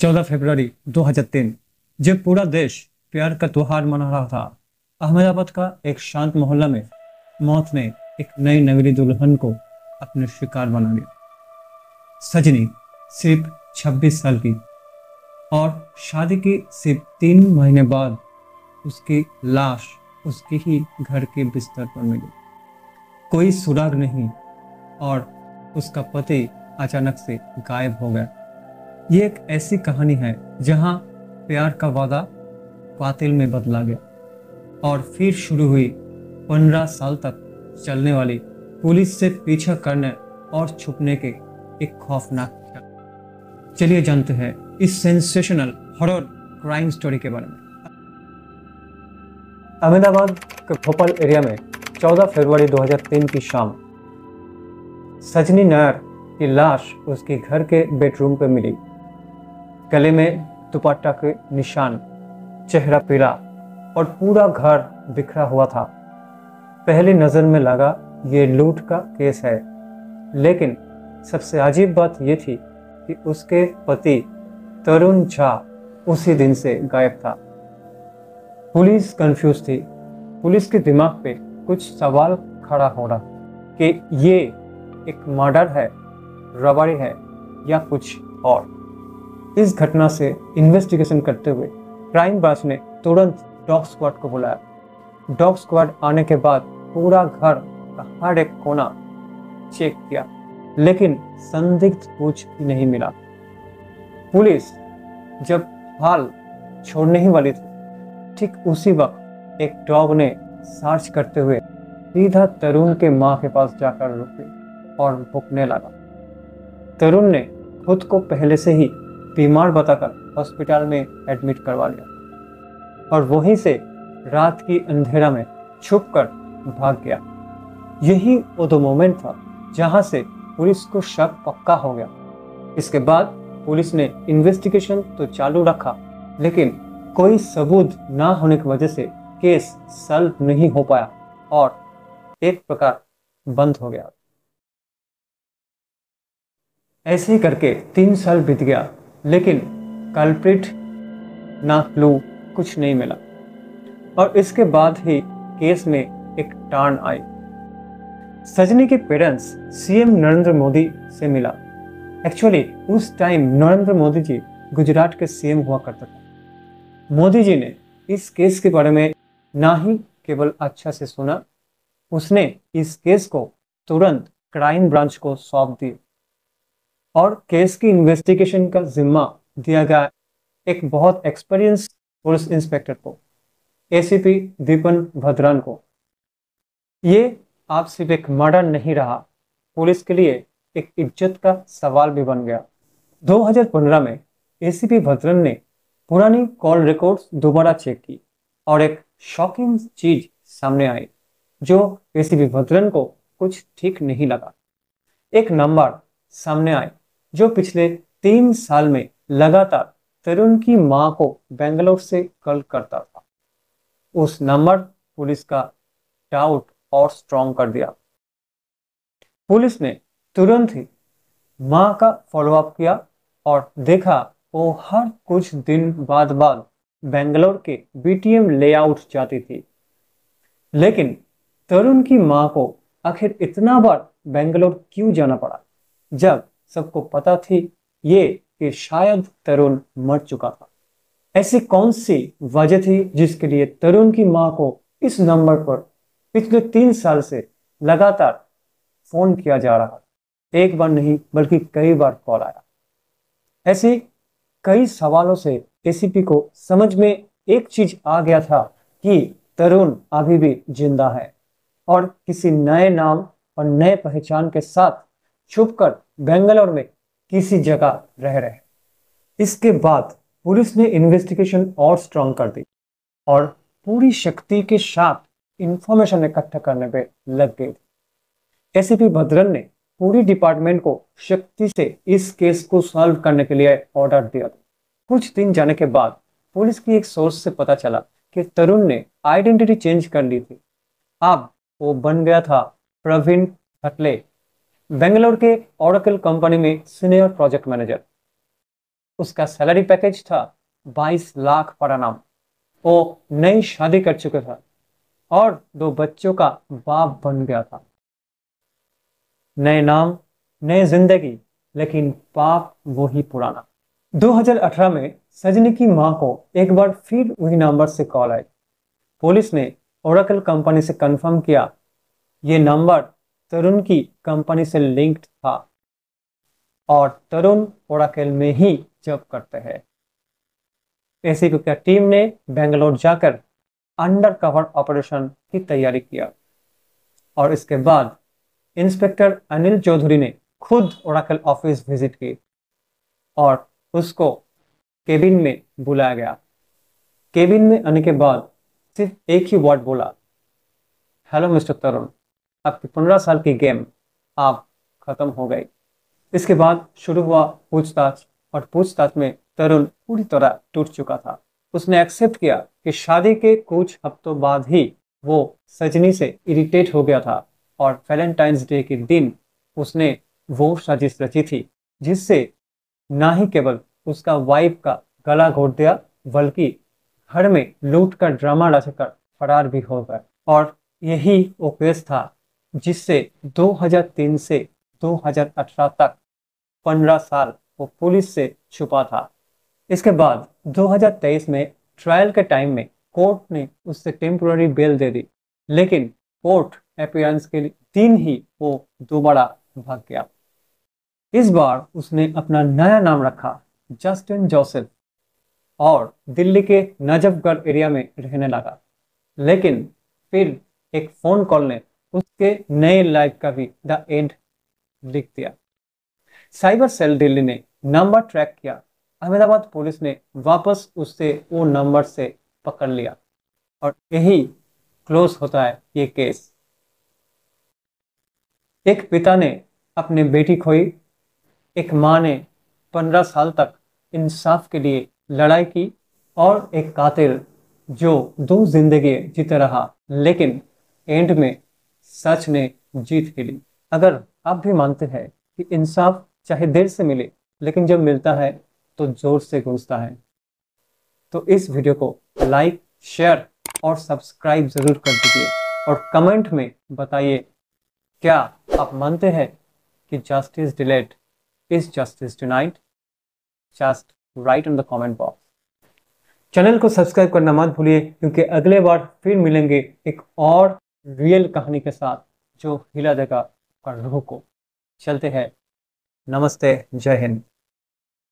14 फरवरी 2003, जब पूरा देश प्यार का त्योहार मना रहा था, अहमदाबाद का एक शांत मोहल्ला में मौत ने एक नई नगरी दुल्हन को अपने शिकार बना लिया। सजनी सिर्फ 26 साल की और शादी की सिर्फ 3 महीने बाद उसकी लाश उसके ही घर के बिस्तर पर मिली। कोई सुराग नहीं और उसका पति अचानक से गायब हो गया। ये एक ऐसी कहानी है जहां प्यार का वादा कातिल में बदला गया और फिर शुरू हुई 15 साल तक चलने वाली पुलिस से पीछा करने और छुपने के एक खौफनाक खेल। चलिए जानते हैं इस सेंसेशनल हॉरर क्राइम स्टोरी के बारे में। अहमदाबाद के भोपाल एरिया में 14 फरवरी 2003 की शाम सजनी नायर की लाश उसके घर के बेडरूम पर मिली। गले में दुपट्टा के निशान, चेहरा पीला और पूरा घर बिखरा हुआ था। पहली नज़र में लगा ये लूट का केस है, लेकिन सबसे अजीब बात यह थी कि उसके पति तरुण झा उसी दिन से गायब था। पुलिस कंफ्यूज थी। पुलिस के दिमाग पे कुछ सवाल खड़ा हो रहा कि ये एक मर्डर है, रबारी है या कुछ और। इस घटना से इन्वेस्टिगेशन करते हुए क्राइम ब्रांच ने तुरंत डॉग स्क्वाड को बुलाया। डॉग स्क्वाड आने के बाद पूरा घर का हर एक कोना चेक किया, लेकिन संदिग्ध कुछ भी नहीं मिला। पुलिस जब हाल छोड़ने ही वाली थी, ठीक उसी वक्त एक डॉग ने सर्च करते हुए सीधा तरुण के मां के पास जाकर रुके और भौंकने लगा। तरुण ने खुद को पहले से ही बीमार बताकर हॉस्पिटल में एडमिट करवा लिया और वहीं से रात की अंधेरा में छुपकर भाग गया। यही वो दो मोमेंट था जहां से पुलिस को शक पक्का हो गया। इसके बाद पुलिस ने इन्वेस्टिगेशन तो चालू रखा, लेकिन कोई सबूत ना होने की वजह से केस सॉल्व नहीं हो पाया और एक प्रकार बंद हो गया। ऐसे ही करके 3 साल बीत गया, लेकिन कल्प्रिट ना क्लू कुछ नहीं मिला और इसके बाद ही केस में एक टर्न आई। सजनी के पेरेंट्स सीएम नरेंद्र मोदी से मिला। एक्चुअली उस टाइम नरेंद्र मोदी जी गुजरात के सीएम हुआ करता था। मोदी जी ने इस केस के बारे में ना ही केवल अच्छा से सुना, उसने इस केस को तुरंत क्राइम ब्रांच को सौंप दिया और केस की इन्वेस्टिगेशन का जिम्मा दिया गया एक बहुत एक्सपीरियंस पुलिस इंस्पेक्टर को, एसीपी दीपन भद्रन को। ये आप सिर्फ एक मर्डर नहीं रहा, पुलिस के लिए एक इज्जत का सवाल भी बन गया। 2015 में एसीपी भद्रन ने पुरानी कॉल रिकॉर्ड्स दोबारा चेक की और एक शॉकिंग चीज सामने आई जो एसीपी भद्रन को कुछ ठीक नहीं लगा। एक नंबर सामने आए जो पिछले 3 साल में लगातार तरुण की मां को बेंगलोर से कॉल करता था। उस नंबर पुलिस का डाउट और स्ट्रॉन्ग कर दिया। पुलिस ने तुरंत ही मां का फॉलोअप किया और देखा वो हर कुछ दिन बाद बेंगलोर के बीटीएम लेआउट जाती थी। लेकिन तरुण की मां को आखिर इतना बार बेंगलोर क्यों जाना पड़ा, जब सबको पता थी ये कि शायद तरुण मर चुका था। ऐसी कौन सी वजह थी जिसके लिए तरुण की मां को इस नंबर पर पिछले 3 साल से लगातार फोन किया जा रहा? एक बार नहीं बल्कि कई बार कॉल आया। ऐसे कई सवालों से एसीपी को समझ में एक चीज आ गया था कि तरुण अभी भी जिंदा है और किसी नए नाम और नए पहचान के साथ छुपकर बेंगलोर में किसी जगह रह रहे। इसके बाद पुलिस ने इन्वेस्टिगेशन और स्ट्रांग कर दी और पूरी शक्ति के साथ इंफॉर्मेशन इकट्ठा करने पे लग गई। एसीपी भद्रन ने पूरी डिपार्टमेंट को शक्ति से इस केस को सॉल्व करने के लिए ऑर्डर दिया। कुछ दिन जाने के बाद पुलिस की एक सोर्स से पता चला कि तरुण ने आइडेंटिटी चेंज कर ली थी। अब वो बन गया था प्रवीण भटले, बेंगलोर के ओरेकल कंपनी में सीनियर प्रोजेक्ट मैनेजर। उसका सैलरी पैकेज था 22 लाख पर annum। वो नई शादी कर चुका था और 2 बच्चों का बाप बन गया था। नए नाम, नई जिंदगी, लेकिन पाप वही पुराना। 2018 में सजनी की मां को एक बार फिर वही नंबर से कॉल आई। पुलिस ने ओरेकल कंपनी से कंफर्म किया ये नंबर तरुण की कंपनी से लिंक्ड था और तरुण ओरेकल में ही जॉब करते हैं। एसीपी की टीम ने बेंगलोर जाकर अंडर कवर ऑपरेशन की तैयारी किया और इसके बाद इंस्पेक्टर अनिल चौधरी ने खुद ओरेकल ऑफिस विजिट की और उसको केबिन में बुलाया गया। केबिन में आने के बाद सिर्फ एक ही वर्ड बोला, हेलो मिस्टर तरुण, आपकी 15 साल की गेम आप खत्म हो गई। इसके बाद शुरू हुआ पूछताछ और पूछताछ में तरुण पूरी तरह टूट चुका था। उसने एक्सेप्ट किया कि शादी के कुछ हफ्तों बाद ही वो सजनी से इरिटेट हो गया था और वैलेंटाइंस डे के दिन उसने वो साजिश रची थी जिससे ना ही केवल उसका वाइफ का गला घोट दिया बल्कि घर में लूट का ड्रामा रचकर फरार भी हो गया। और यही वो केस था जिससे 2003 से 2018 तक 15 साल वो पुलिस से छुपा था। इसके बाद 2023 में ट्रायल के टाइम में कोर्ट ने उससे टेम्पोररी बेल दे दी, लेकिन कोर्ट अपीयरेंस के दिन ही वो दोबारा भाग गया। इस बार उसने अपना नया नाम रखा जस्टिन जोसेफ और दिल्ली के नजफगढ़ एरिया में रहने लगा। लेकिन फिर एक फोन कॉल ने उसके नए लाइफ का भी द एंड लिख दिया। साइबर सेल दिल्ली ने नंबर ट्रैक किया। अहमदाबाद पुलिस ने वापस उससे वो नंबर से पकड़ लिया और यही क्लोज होता है ये केस। एक पिता ने अपनी बेटी खोई, एक मां ने 15 साल तक इंसाफ के लिए लड़ाई की और एक कातिल जो 2 जिंदगी जीता रहा, लेकिन एंड में सच ने जीत ही ली। अगर आप भी मानते हैं कि इंसाफ चाहे देर से मिले लेकिन जब मिलता है तो जोर से गूंजता है, तो इस वीडियो को लाइक, शेयर और सब्सक्राइब जरूर कर दीजिए और कमेंट में बताइए क्या आप मानते हैं कि justice delayed is justice denied? Just right in the comment box. Channel को सब्सक्राइब करना मत भूलिए क्योंकि अगले बार फिर मिलेंगे एक और रियल कहानी के साथ जो हिला देगा रूह को। चलते हैं। नमस्ते, जय हिंद।